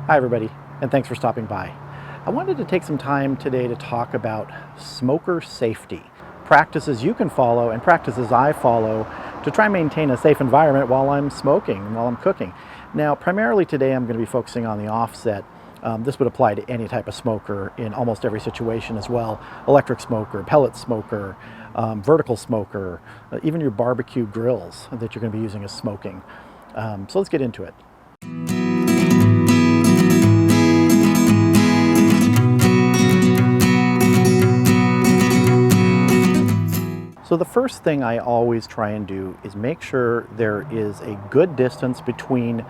Hi everybody, and thanks for stopping by. I wanted to take some time today to talk about smoker safety. Practices you can follow and practices I follow to try and maintain a safe environment while I'm smoking and while I'm cooking. Now, primarily today I'm going to be focusing on the offset. This would apply to any type of smoker in almost every situation as well. Electric smoker, pellet smoker, vertical smoker, even your barbecue grills that you're going to be using as smoking. So let's get into it. So the first thing I always try and do is make sure there is a good distance between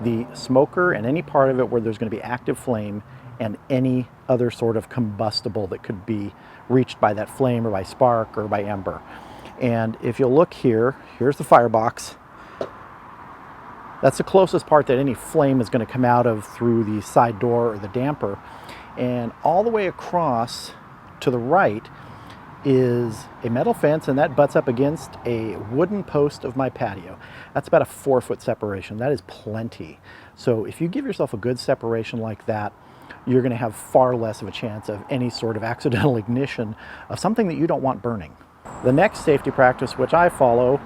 the smoker and any part of it where there's going to be active flame and any other sort of combustible that could be reached by that flame or by spark or by ember. And if you'll look here, here's the firebox. That's the closest part that any flame is going to come out of through the side door or the damper. And all the way across to the right is a metal fence, and that butts up against a wooden post of my patio. That's about a 4-foot separation. That is plenty. So if you give yourself a good separation like that, you're going to have far less of a chance of any sort of accidental ignition of something that you don't want burning. The next safety practice which I follow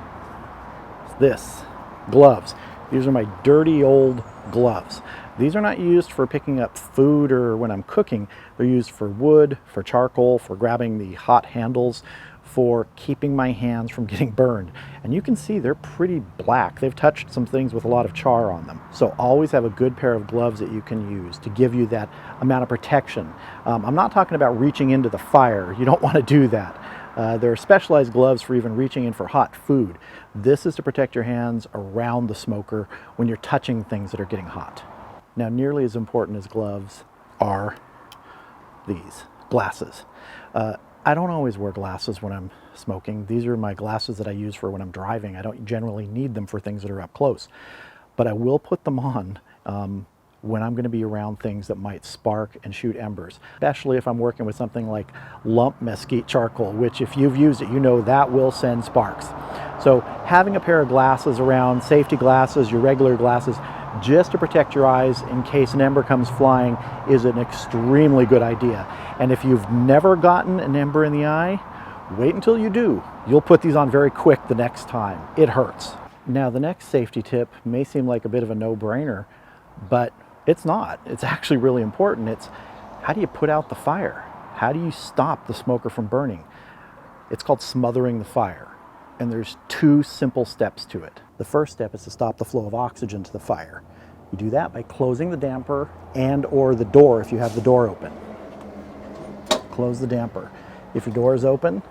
is this: gloves. These are my dirty old gloves. These are not used for picking up food or when I'm cooking. They're used for wood, for charcoal, for grabbing the hot handles, for keeping my hands from getting burned. And you can see they're pretty black. They've touched some things with a lot of char on them. So always have a good pair of gloves that you can use to give you that amount of protection. I'm not talking about reaching into the fire. You don't want to do that. There are specialized gloves for even reaching in for hot food. This is to protect your hands around the smoker when you're touching things that are getting hot. Now, nearly as important as gloves are these glasses. I don't always wear glasses when I'm smoking. These are my glasses that I use for when I'm driving. I don't generally need them for things that are up close, but I will put them on when I'm going to be around things that might spark and shoot embers, especially if I'm working with something like lump mesquite charcoal, which if you've used it, you know that will send sparks. So having a pair of glasses around, safety glasses, your regular glasses, just to protect your eyes in case an ember comes flying, is an extremely good idea. And if you've never gotten an ember in the eye, wait until you do. You'll put these on very quick the next time. It hurts. Now, the next safety tip may seem like a bit of a no-brainer, but it's not. It's actually really important. It's how do you put out the fire? How do you stop the smoker from burning? It's called smothering the fire. And there's 2 simple steps to it. The first step is to stop the flow of oxygen to the fire. You do that by closing the damper and or the door if you have the door open. Close the damper. If your door is open,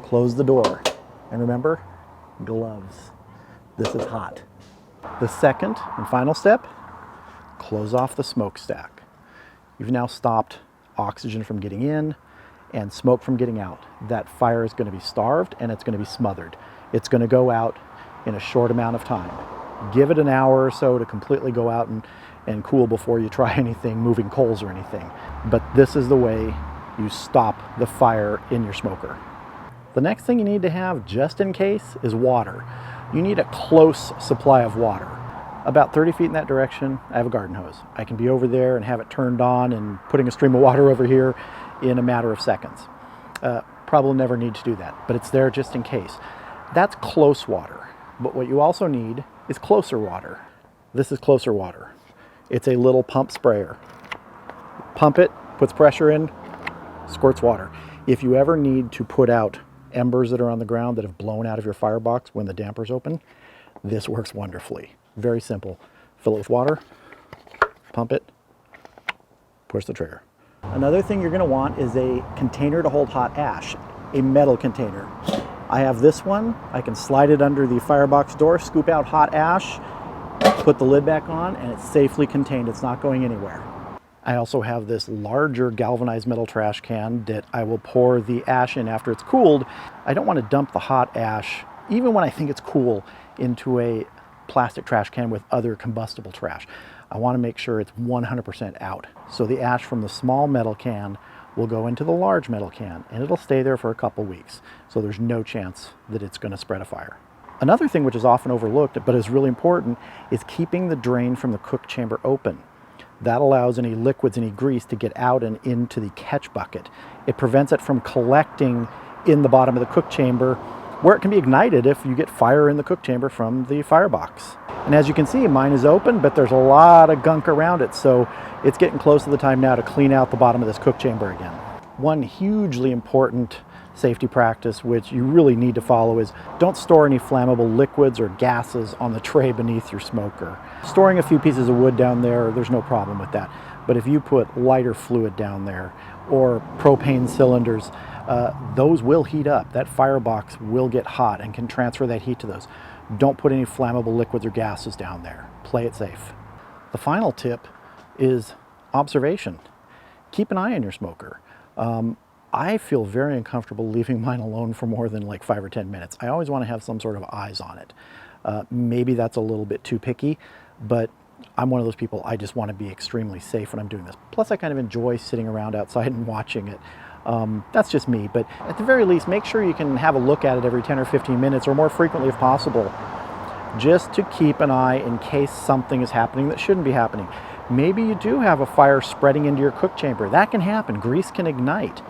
close the door. And remember, gloves. This is hot. The second and final step, close off the smokestack. You've now stopped oxygen from getting in and smoke from getting out. That fire is going to be starved and it's going to be smothered. It's going to go out in a short amount of time. Give it an hour or so to completely go out and cool before you try anything, moving coals or anything. But this is the way you stop the fire in your smoker. The next thing you need to have, just in case, is water. You need a close supply of water. About 30 feet in that direction, I have a garden hose. I can be over there and have it turned on and putting a stream of water over here in a matter of seconds. Probably never need to do that, but it's there just in case. That's close water. But what you also need is closer water. This is closer water. It's a little pump sprayer. Pump it, puts pressure in, squirts water. If you ever need to put out embers that are on the ground that have blown out of your firebox when the damper's open, this works wonderfully. Very simple. Fill it with water, pump it, push the trigger. Another thing you're going to want is a container to hold hot ash, a metal container. I have this one. I can slide it under the firebox door, scoop out hot ash, put the lid back on, and it's safely contained. It's not going anywhere. I also have this larger galvanized metal trash can that I will pour the ash in after it's cooled. I don't want to dump the hot ash, even when I think it's cool, into a plastic trash can with other combustible trash. I want to make sure it's 100% out. So the ash from the small metal can will go into the large metal can, and it'll stay there for a couple weeks. So there's no chance that it's going to spread a fire. Another thing which is often overlooked, but is really important, is keeping the drain from the cook chamber open. That allows any liquids, any grease to get out and into the catch bucket. It prevents it from collecting in the bottom of the cook chamber, where it can be ignited if you get fire in the cook chamber from the firebox. And as you can see, mine is open, but there's a lot of gunk around it, so it's getting close to the time now to clean out the bottom of this cook chamber again. One hugely important safety practice which you really need to follow is don't store any flammable liquids or gases on the tray beneath your smoker. Storing a few pieces of wood down there, there's no problem with that. But if you put lighter fluid down there or propane cylinders, those will heat up. That firebox will get hot and can transfer that heat to those. Don't put any flammable liquids or gases down there. Play it safe. The final tip is observation. Keep an eye on your smoker. I feel very uncomfortable leaving mine alone for more than like 5 or 10 minutes. I always want to have some sort of eyes on it. Maybe that's a little bit too picky, but I'm one of those people, I just want to be extremely safe when I'm doing this. Plus, I kind of enjoy sitting around outside and watching it. That's just me, but at the very least, make sure you can have a look at it every 10 or 15 minutes or more frequently if possible, just to keep an eye in case something is happening that shouldn't be happening. Maybe you do have a fire spreading into your cook chamber. That can happen. Grease can ignite.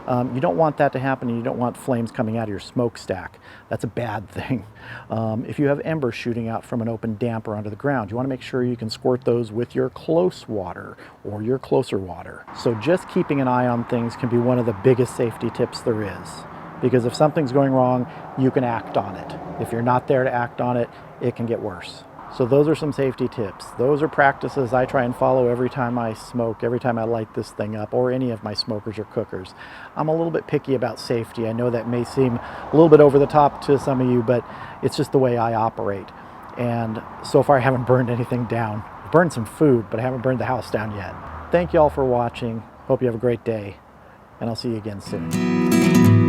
You don't want that to happen, and you don't want flames coming out of your smokestack. That's a bad thing. If you have embers shooting out from an open damper onto the ground, you want to make sure you can squirt those with your close water or your closer water. So just keeping an eye on things can be one of the biggest safety tips there is. Because if something's going wrong, you can act on it. If you're not there to act on it, it can get worse. So those are some safety tips. Those are practices I try and follow every time I smoke, every time I light this thing up, or any of my smokers or cookers. I'm a little bit picky about safety. I know that may seem a little bit over the top to some of you, but it's just the way I operate. And so far I haven't burned anything down. I've burned some food, but I haven't burned the house down yet. Thank you all for watching. Hope you have a great day, and I'll see you again soon.